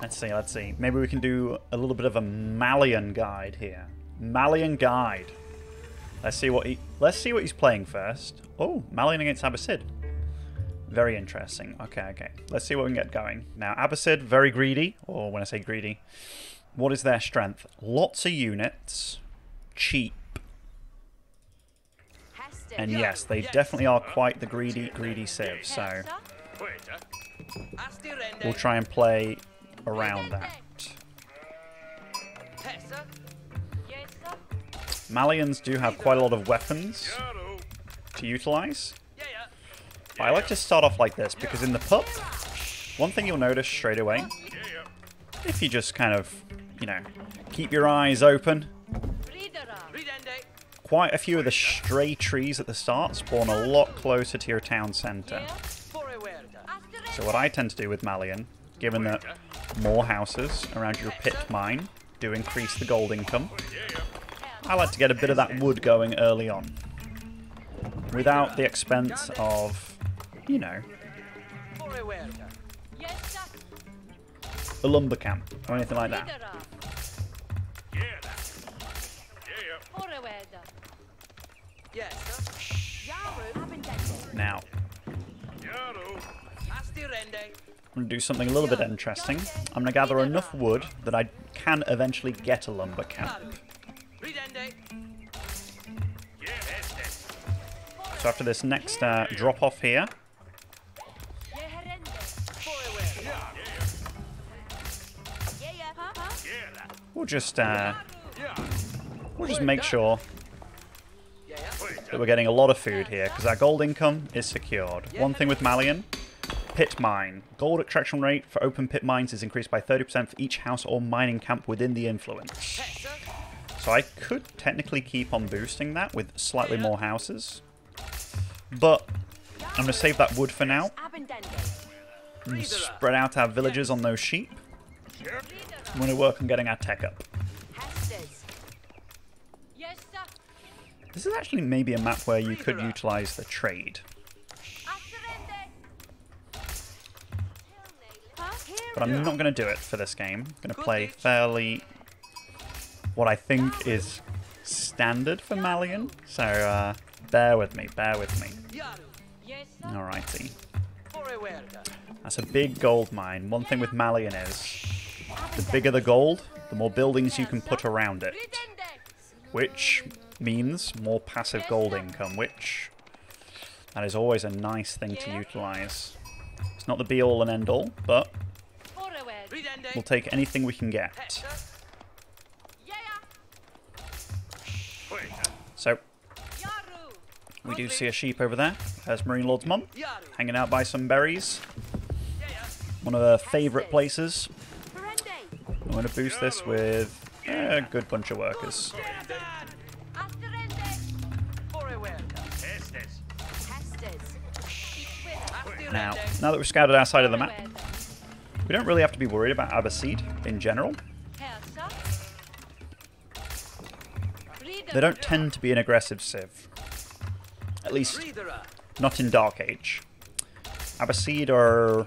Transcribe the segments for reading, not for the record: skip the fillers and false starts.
Let's see, let's see. Maybe we can do a little bit of a Malian guide here. Malian guide. Let's see what he's playing first. Oh, Malian against ABBASID. Very interesting. Okay, okay. Let's see what we can get going. Now, ABBASID, very greedy. Or when I say greedy, what is their strength? Lots of units. Cheap. And yes, they definitely are quite the greedy civ. So we'll try and play around that. Malians do have quite a lot of weapons to utilize. But I like to start off like this because in the pup, one thing you'll notice straight away, if you just kind of, you know, keep your eyes open, quite a few of the stray trees at the start spawn a lot closer to your town centre. So what I tend to do with Malian, given that more houses around your pit mine do increase the gold income, I like to get a bit of that wood going early on. Without the expense of, you know, a lumber camp or anything like that. Now, I'm going to do something a little bit interesting. I'm going to gather enough wood that I can eventually get a lumber camp. So after this next drop off here, we'll just make sure that we're getting a lot of food here because our gold income is secured. One thing with Malian, pit mine. Gold extraction rate for open pit mines is increased by 30% for each house or mining camp within the influence. So I could technically keep on boosting that with slightly more houses. But I'm going to save that wood for now. And spread out our villagers on those sheep. I'm going to work on getting our tech up. This is actually maybe a map where you could utilize the trade. But I'm not going to do it for this game. I'm going to play fairly what I think is standard for Malian. So bear with me, bear with me. Alrighty. That's a big gold mine. One thing with Malian is the bigger the gold, the more buildings you can put around it. Which means more passive gold income, which that is always a nice thing to utilize. It's not the be-all and end-all, but we'll take anything we can get. So, we do see a sheep over there. There's Marine Lord's mum, hanging out by some berries. One of her favourite places. I'm going to boost this with a good bunch of workers. Now that we've scouted our side of the map, we don't really have to be worried about ABBASID in general. They don't tend to be an aggressive civ. At least, not in Dark Age. ABBASID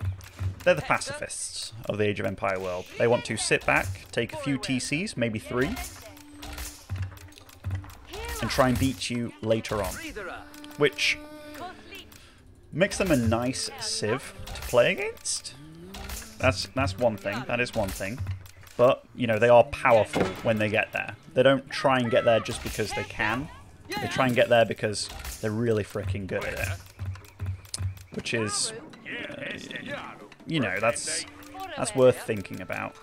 they're the pacifists of the Age of Empire world. They want to sit back, take a few TCs, maybe 3, and try and beat you later on. Which makes them a nice civ to play against. That's one thing. That is one thing. But, you know, they are powerful when they get there. They don't try and get there just because they can. They try and get there because they're really freaking good at it. Which is, you know, that's worth thinking about.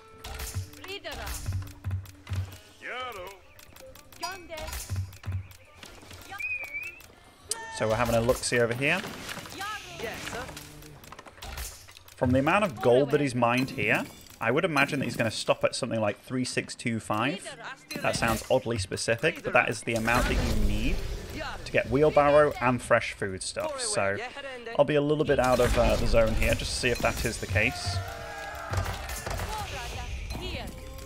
So we're having a look-see over here. From the amount of gold that he's mined here, I would imagine that he's going to stop at something like 3625. That sounds oddly specific, but that is the amount that you need to get wheelbarrow and fresh food stuff. So I'll be a little bit out of the zone here just to see if that is the case.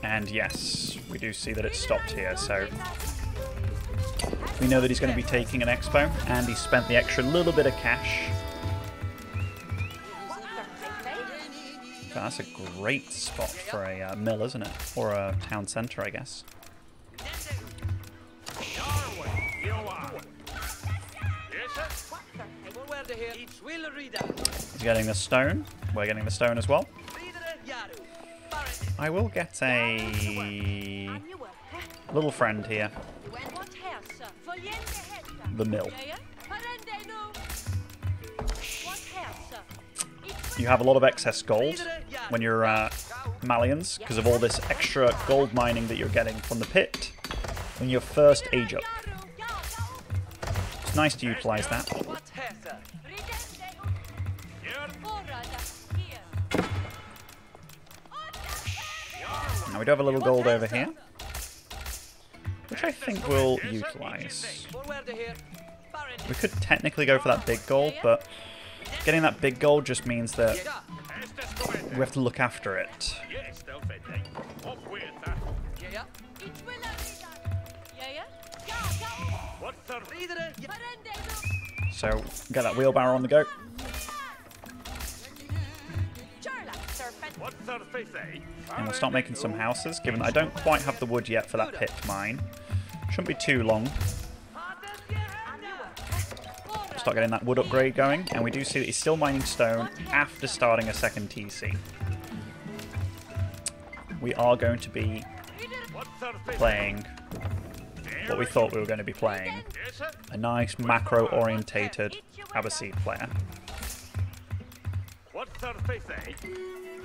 And yes, we do see that it's stopped here. So we know that he's going to be taking an expo, and he spent the extra little bit of cash. That's a great spot for a mill, isn't it? Or a town centre, I guess. He's getting the stone. We're getting the stone as well. I will get a little friend here. The mill. You have a lot of excess gold when you're Malians because of all this extra gold mining that you're getting from the pit when you first age up. It's nice to utilise that. Now we do have a little gold over here, which I think we'll utilise. We could technically go for that big gold, but getting that big gold just means that we have to look after it. So, get that wheelbarrow on the go. And we'll start making some houses, given that I don't quite have the wood yet for that pit mine. Shouldn't be too long. Start getting that wood upgrade going, and we do see that he's still mining stone after starting a second TC. We are going to be playing what we thought we were going to be playing. A nice macro-orientated ABBASID player.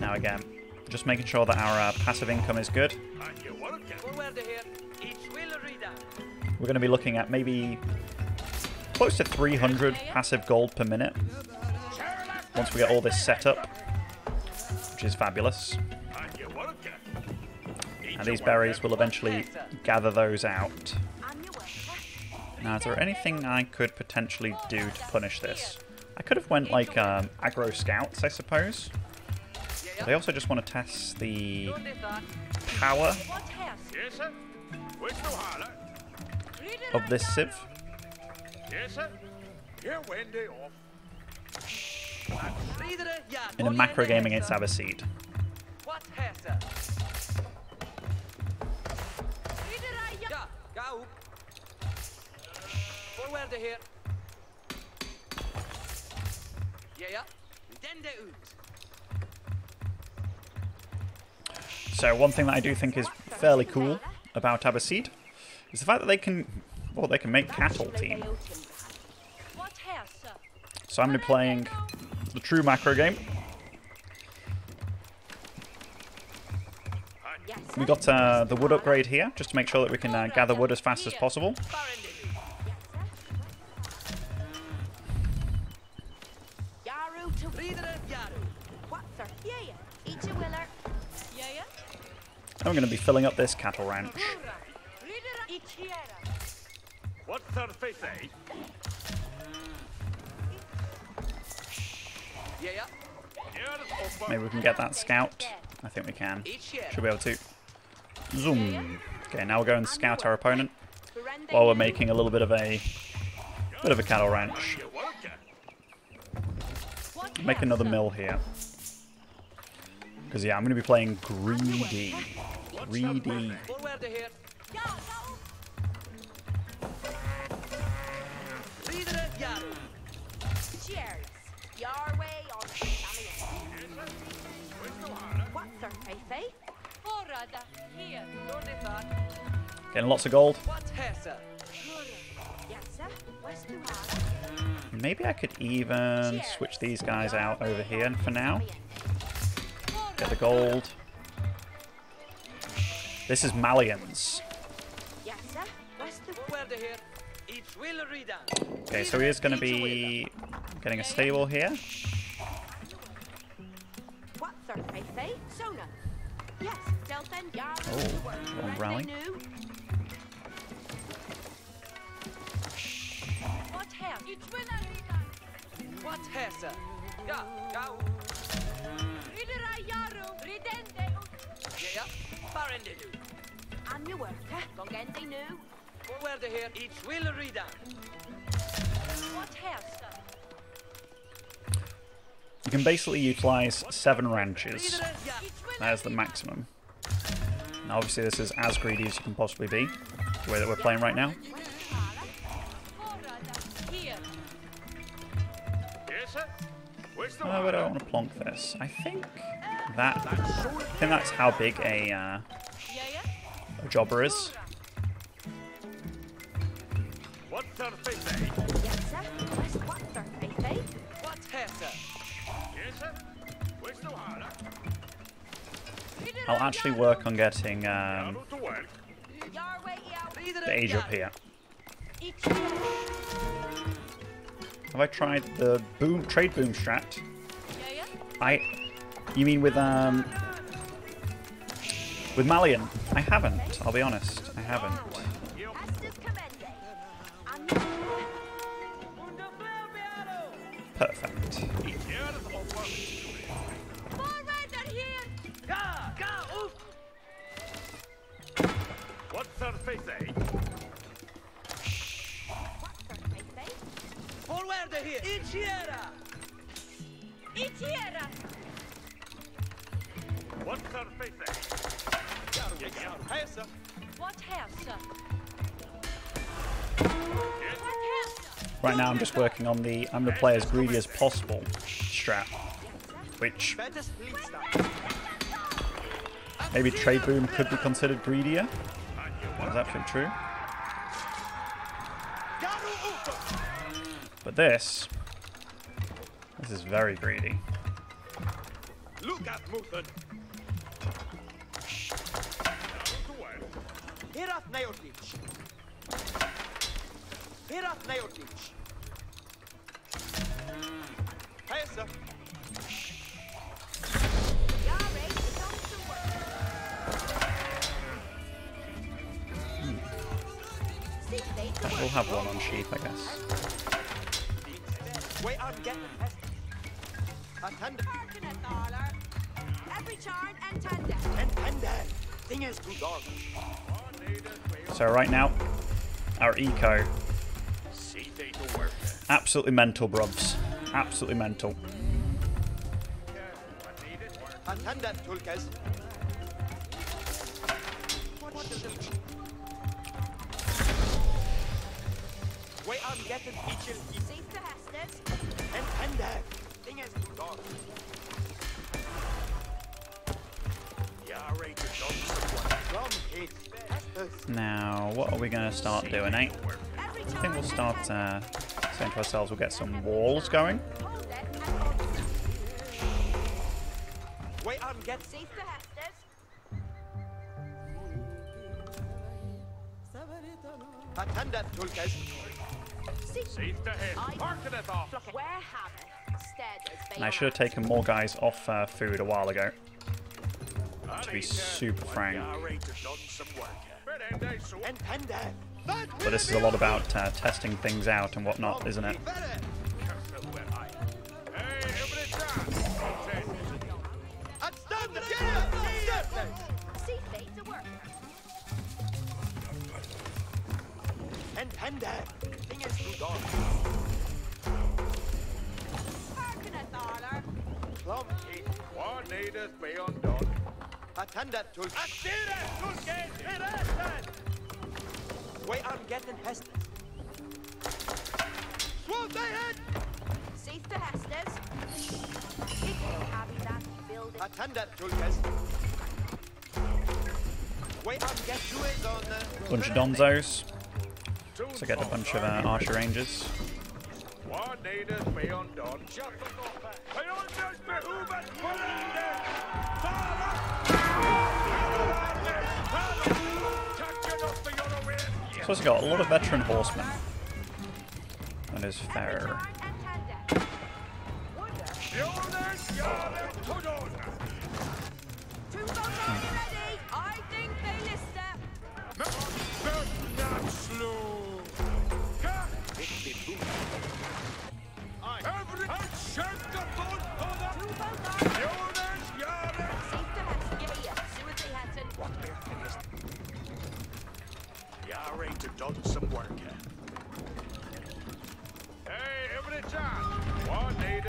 Now again, just making sure that our passive income is good. We're going to be looking at maybe close to 300 passive gold per minute once we get all this set up, which is fabulous. And these berries will eventually gather those out. Now, is there anything I could potentially do to punish this? I could have went like aggro scouts, I suppose. But I also just want to test the power of this sieve. In a macro game against ABBASID. So one thing that I do think is fairly cool about ABBASID is the fact that they can make cattle team. So I'm going to be playing the true macro game. We got the wood upgrade here, just to make sure that we can gather wood as fast as possible. And we're going to be filling up this cattle ranch. Maybe we can get that scout. I think we can. Should be able to. Zoom. Okay, now we'll go and scout our opponent while we're making a little bit of a cattle ranch. Make another mill here. Because yeah, I'm going to be playing greedy. Greedy. Getting lots of gold. Maybe I could even switch these guys out over here for now. Get the gold. This is Malians. Okay, so he is going to be getting a stable here. Oh, wrong rally. can basically utilize 7 ranches. That is the maximum. Now obviously this is as greedy as you can possibly be, the way that we're playing right now. Oh, but I don't want to plonk this. I think that's how big a jobber is. I'll actually work on getting the age up here. Have I tried the trade boom strat? You mean with MALIAN? I haven't. I'll be honest. I haven't. Perfect. Right now I'm just working on the I'm gonna play as greedy as possible strat, which maybe trade boom could be considered greedier. That's absolutely true. But this is very greedy. We'll have one on sheep, I guess. So right now, our eco, absolutely mental, bruvs. Absolutely mental. Now, what are we going to start doing, eh? I think we'll start saying to ourselves we'll get some walls going. And I should have taken more guys off food a while ago, to be super frank. But this is a lot about testing things out and whatnot, isn't it? Bunch of donzos. So get a bunch of archer rangers. So it's got a lot of veteran horsemen. That is fair. Done some work. Hey, everybody, John. One need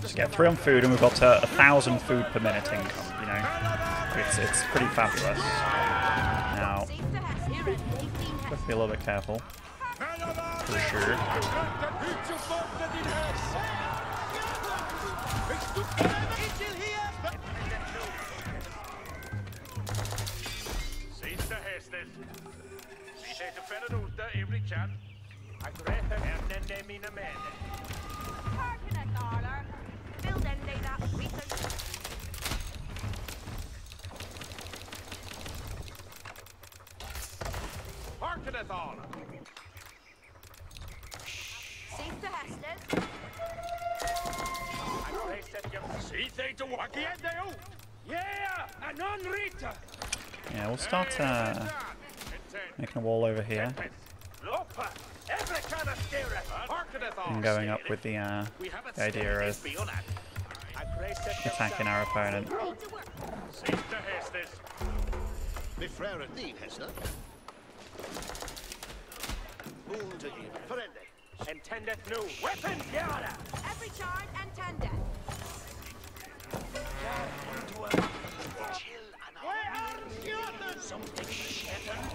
Just get 3 on food, and we've got 1,000 food per minute income. You know, it's pretty fabulous. Now, gotta be a little bit careful, for sure. Yeah, we'll start making a wall over here and going up with the idea of attacking our opponent. Intendeth new weapons, Yara! Every charge intended. Something shattered.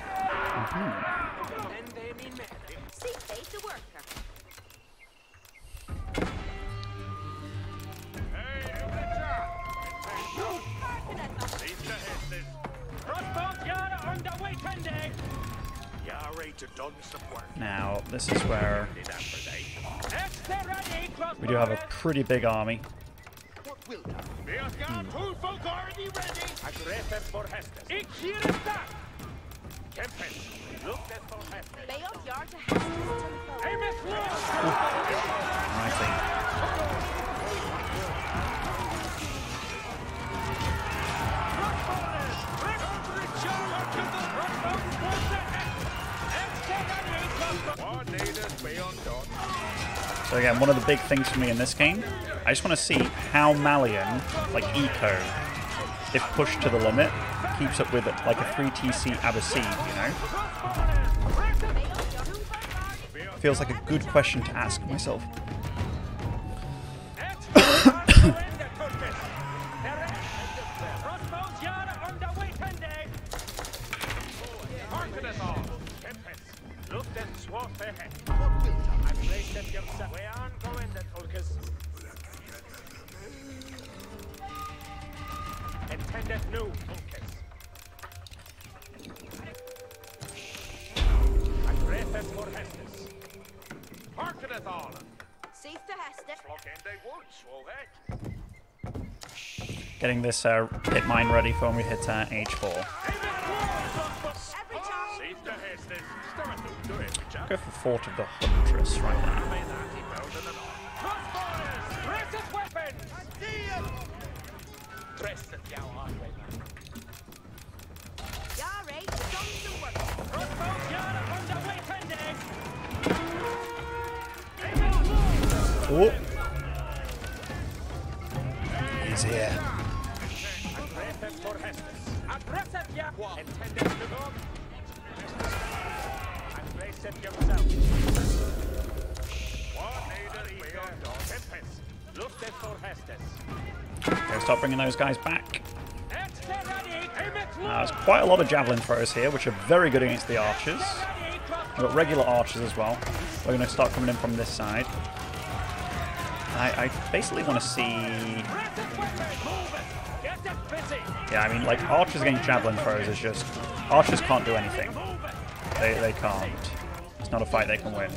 And they mean mad. See, face the worker. Hey, crossbows, Yara, on the way, tending. Now, this is where we do have a pretty big army. So again, one of the big things for me in this game, I just want to see how MALIAN, like eco, if pushed to the limit, keeps up with it, like a 3TC ABBASID, you know? Feels like a good question to ask myself. Intendeth new Getting this pit mine ready for when we hit H4. Go for Fort of the Huntress right now. Oh. He's here. Okay, start bringing those guys back. There's quite a lot of javelin throwers here, which are very good against the archers. We've got regular archers as well. We're going to start coming in from this side. I basically want to see... Yeah, I mean, like, archers against javelin throwers is just... Archers can't do anything. They can't. It's not a fight they can win.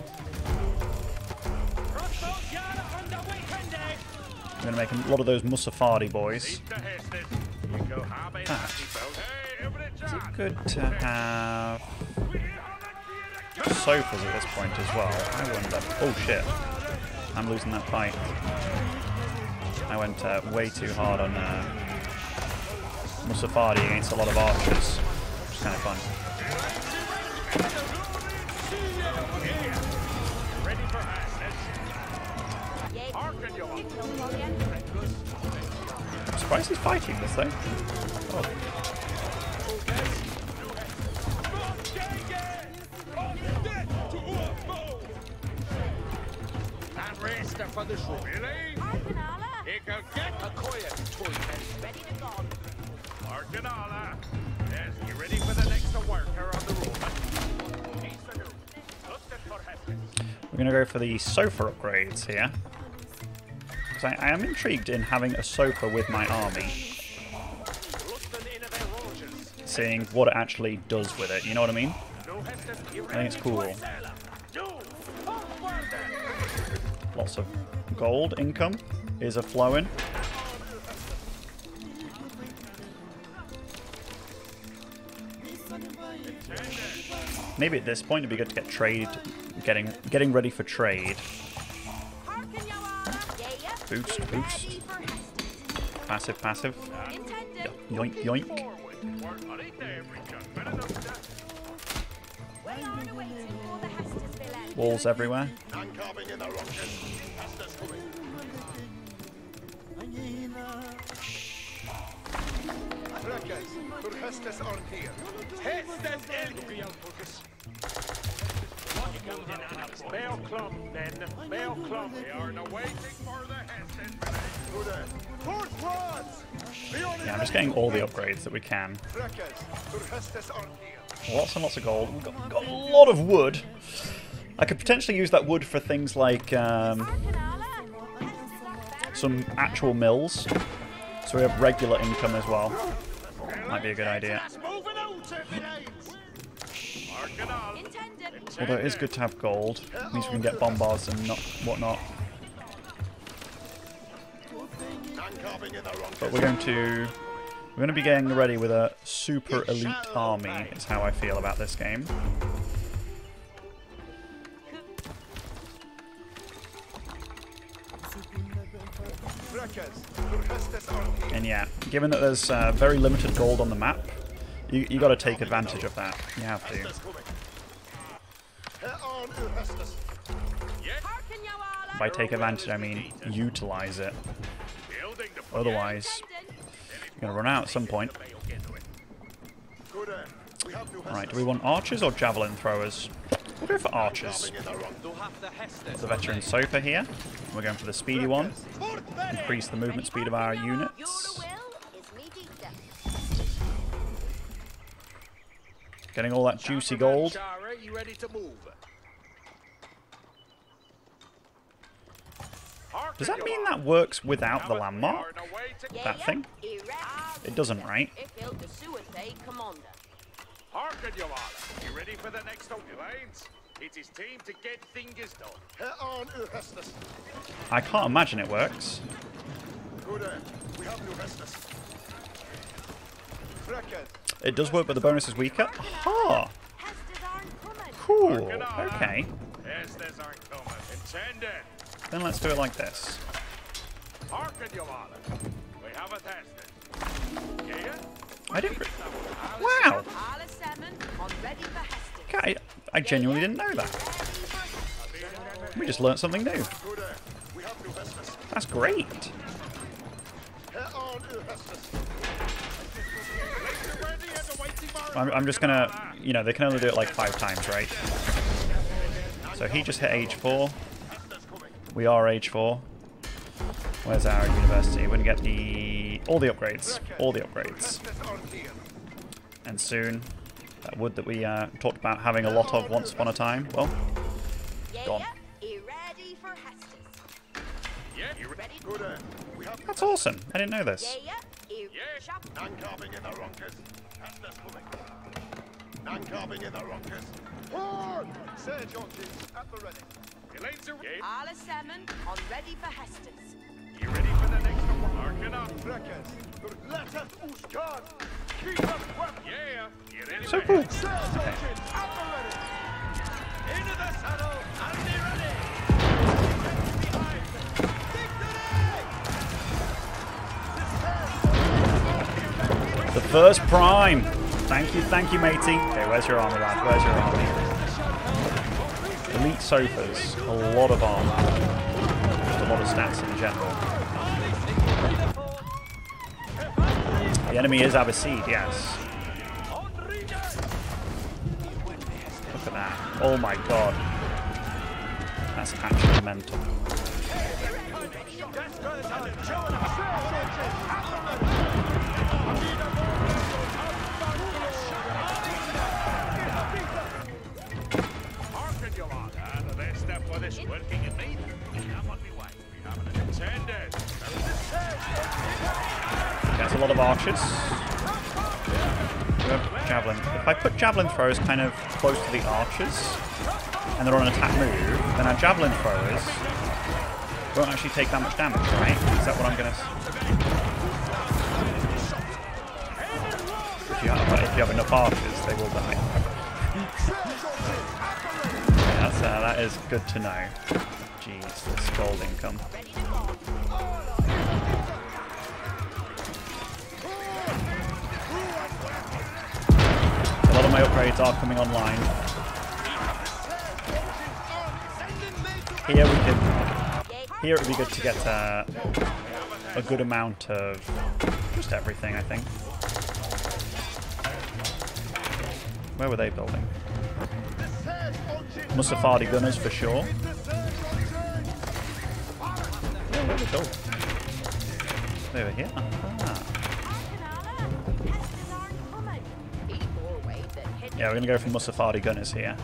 I'm going to make a lot of those Musafadi boys. Is it good to have sofas at this point as well? I wonder. Oh shit. I'm losing that fight. I went way too hard on Musafadi against a lot of archers, which is kind of fun. I'm surprised he's fighting this thing. Oh. For the show. Ready to go. Arcanala. Yes, you ready for the next worker on the road? We're going to go for the sofa upgrades here. Because I am intrigued in having a sofa with my army. Seeing what it actually does with it, you know what I mean? I think it's cool. Lots of gold income is a flowing. Maybe at this point it'd be good to get trade, getting ready for trade. Boost, boost. Passive, passive. Yoink, yoink. Walls everywhere. Yeah, I'm just getting all the upgrades that we can. Lots and lots of gold. We've got a lot of wood. I could potentially use that wood for things like some actual mills. So we have regular income as well. Might be a good idea. Although it is good to have gold. At least we can get bombards and whatnot. But we're going to be getting ready with a super elite army, is how I feel about this game. And yeah, given that there's very limited gold on the map, you got to take advantage of that. You have to. By take advantage, I mean utilize it. Otherwise, you're going to run out at some point. Alright, do we want archers or javelin throwers? We'll go for archers. The veteran sofa here. We're going for the speedy one. Increase the movement speed of our units. Getting all that juicy gold. Does that mean that works without the landmark? That thing? It doesn't, right? You ready for the next lines? It is time to get things done. I can't imagine it works. It does work, but the bonus is weaker. Aha! Cool. Okay. Then let's do it like this. I didn't. Wow. Okay, I genuinely didn't know that. We just learnt something new. That's great. I'm just gonna, you know, they can only do it like 5 times, right? So he just hit age 4. We are age 4. Where's our university? We're gonna get all the upgrades. All the upgrades. And soon, that wood that we talked about having a lot of once upon a time, well, gone. That's awesome. I didn't know this. You ready for the next one? Marking up. Yeah. Get ready. So cool. Okay. Into the saddle. I'll be ready. The first prime. Thank you, matey. Okay, where's your army, lad? Where's your army? Elite sofas. A lot of armor. Just a lot of stats in general. The enemy is ABBASID, yes. Look at that. Oh my god. That's actually mental. Working in me. I'm on my way. We have an intended. That's a lot of archers. We have javelin. If I put javelin throwers kind of close to the archers, and they're on an attack move, then our javelin throwers won't actually take that much damage, right? Is that what I'm gonna? If you have enough archers, they will die. That is good to know. Jeez, this gold income. A lot of my upgrades are coming online. Here it would be good to get a good amount of just everything, I think. Where were they building? Musafadi gunners for sure. Where were they building? They were here. Ah. Yeah, we're gonna go for Musafadi gunners here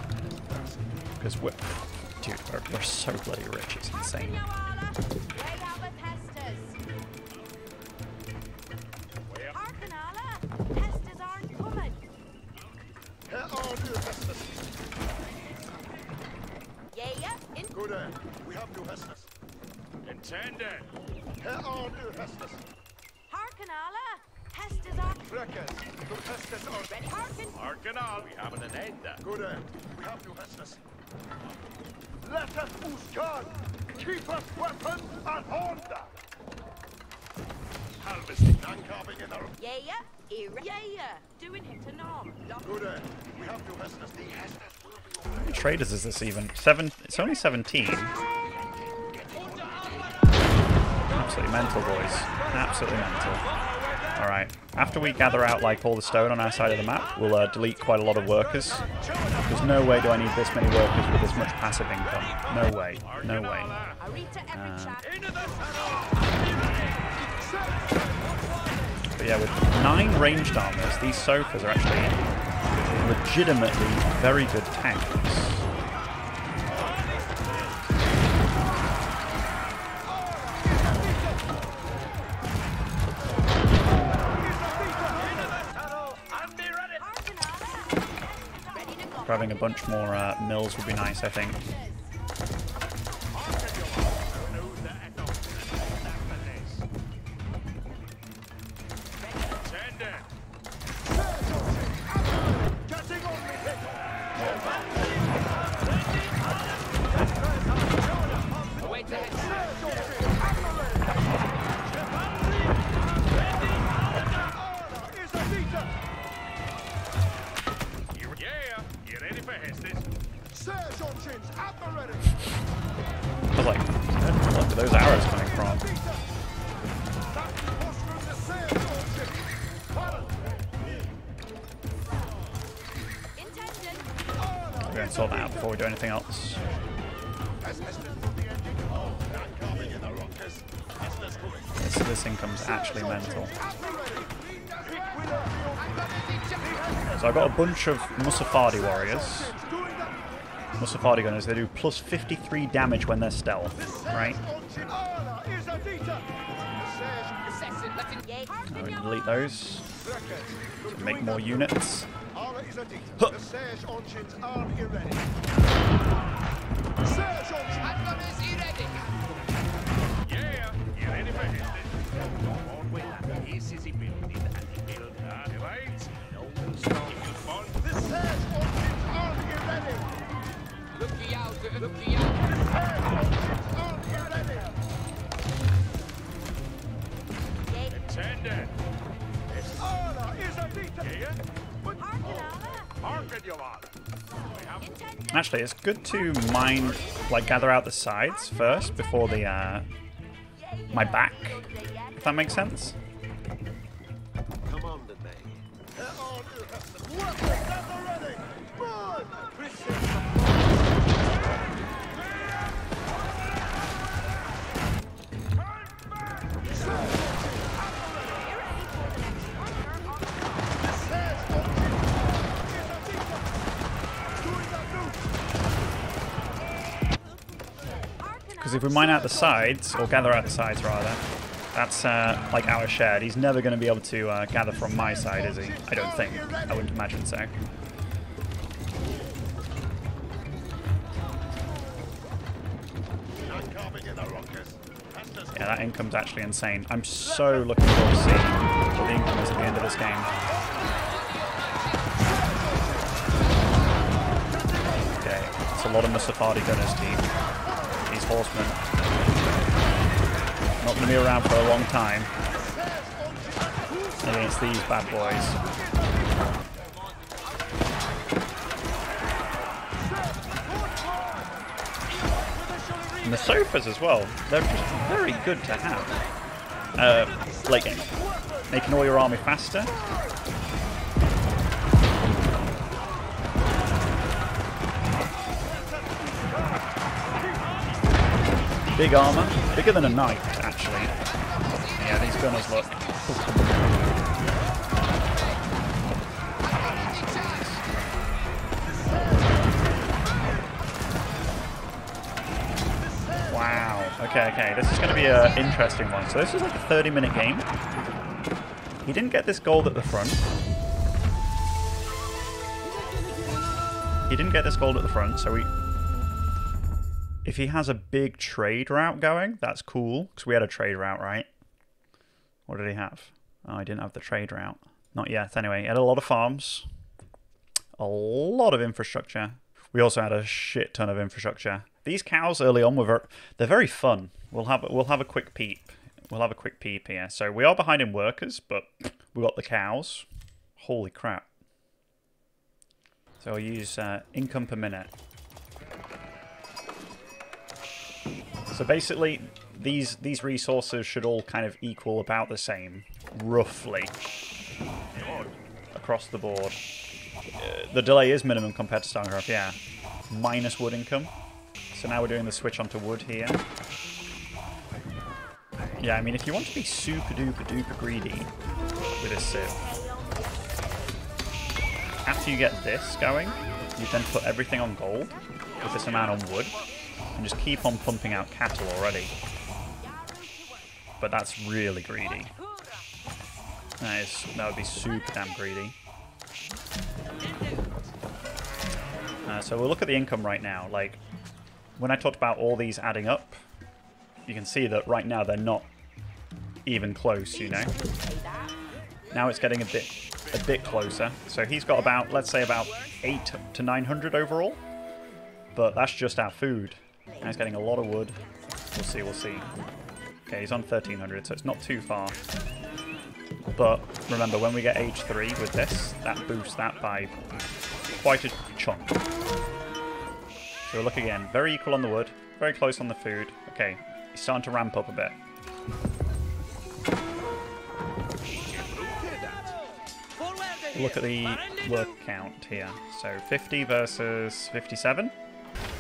because we're so bloody rich. It's insane. We have new Hestus. Intended. Hearken, Allah. Hestus are Reckon. New Hestus are ready. Hearken. Hearken all. We have an end. Good end. We have new Hestus. Let us use gun. Keep us weapon and honda. Harvesting and carving in our. Yeah. Doing him to norm. Good end. We have new Hestus. The Hestus will be. How many traders is this even? It's only 17. Absolutely mental, boys. Absolutely mental. Alright, after we gather out like all the stone on our side of the map, we'll delete quite a lot of workers. There's no way do I need this many workers with this much passive income. No way. No way. But yeah, with 9 ranged armors, these sofas are actually legitimately very good tanks. Grabbing a bunch more mills would be nice, I think. I was like, where are those arrows coming from? We're going to sort that out before we do anything else. This income's actually mental. So I've got a bunch of Musafadi warriors. Musafadi gunners, they do plus 53 damage when they're stealth, right? I'm going to delete those to make more units. Huh. Actually, it's good to mine, like, gather out the sides first before the, my back, if that makes sense. Because if we mine out the sides, or gather out the sides rather, that's like our shared. He's never going to be able to gather from my side, is he? I don't think. I wouldn't imagine so. Yeah, that income's actually insane. I'm so looking forward to seeing what the income is at the end of this game. Okay, it's a lot of Musafadi gunners, team. These horsemen. Not going to be around for a long time against these bad boys. And the sofas as well, they're just very good to have. Late game. Making all your army faster. Big armor, bigger than a knight actually. Yeah, these gunners look. Wow. Okay. This is going to be an interesting one. So this is like a 30-minute game. He didn't get this gold at the front. So if he has a big trade route going, that's cool. Because we had a trade route, right? What did he have? Oh, I didn't have the trade route. Not yet. Anyway, he had a lot of farms. A lot of infrastructure. We also had a shit ton of infrastructure. These cows early on they're very fun. We'll have a quick peep. We'll have a quick peep here. So we are behind in workers, but we got the cows. Holy crap. So I'll use income per minute. So basically, these resources should all kind of equal about the same, roughly, across the board. The delay is minimum compared to StarCraft, yeah. Minus wood income. So now we're doing the switch onto wood here. Yeah, I mean, if you want to be super duper duper greedy with a civ, after you get this going, you then put everything on gold with this amount on wood. And just keep on pumping out cattle already. But that's really greedy. That would be super damn greedy. So we'll look at the income right now. Like, when I talked about all these adding up, you can see that right now they're not even close, you know? Now it's getting a bit closer. So he's got about, let's say about 800 to 900 overall. But that's just our food. Now he's getting a lot of wood. We'll see. Okay, he's on 1300, so it's not too far. But remember, when we get H3 with this, that boosts that by quite a chunk. So we'll look again. Very equal on the wood, very close on the food. Okay, he's starting to ramp up a bit. Look at the work count here. So 50 versus 57.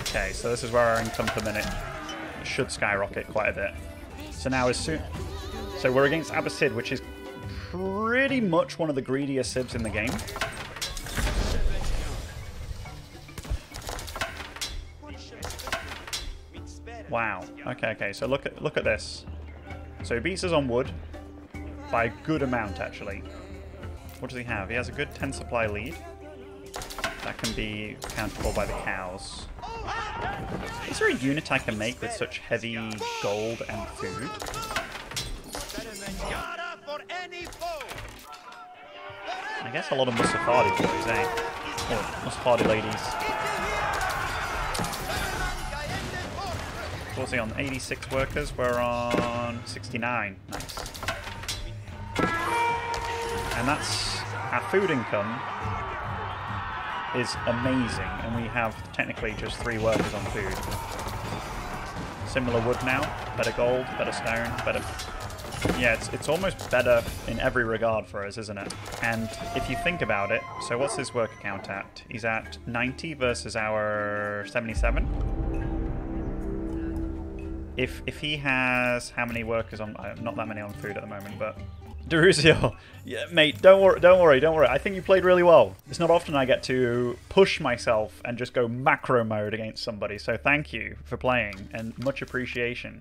Okay, so this is where our income per minute should skyrocket quite a bit. So now so we're against ABBASID, which is pretty much one of the greediest civs in the game. Wow. Okay. So look at this. So he beats us on wood by a good amount, actually. What does he have? He has a good 10 supply lead. That can be accounted for by the cows. Is there a unit I can make with such heavy gold and food? I guess a lot of Musafadi boys, eh? Or Musafadi ladies. What's he on? 86 workers. We're on 69. Nice. And that's our food income. is amazing, and we have technically just 3 workers on food. Similar wood now, better gold, better stone, better... Yeah, it's almost better in every regard for us, isn't it? And if you think about it, so what's his worker count at? He's at 90 versus our 77. If he has how many workers on? Not that many on food at the moment, but Deruzio, yeah, mate, don't worry. I think you played really well. It's not often I get to push myself and just go macro mode against somebody. So thank you for playing and much appreciation.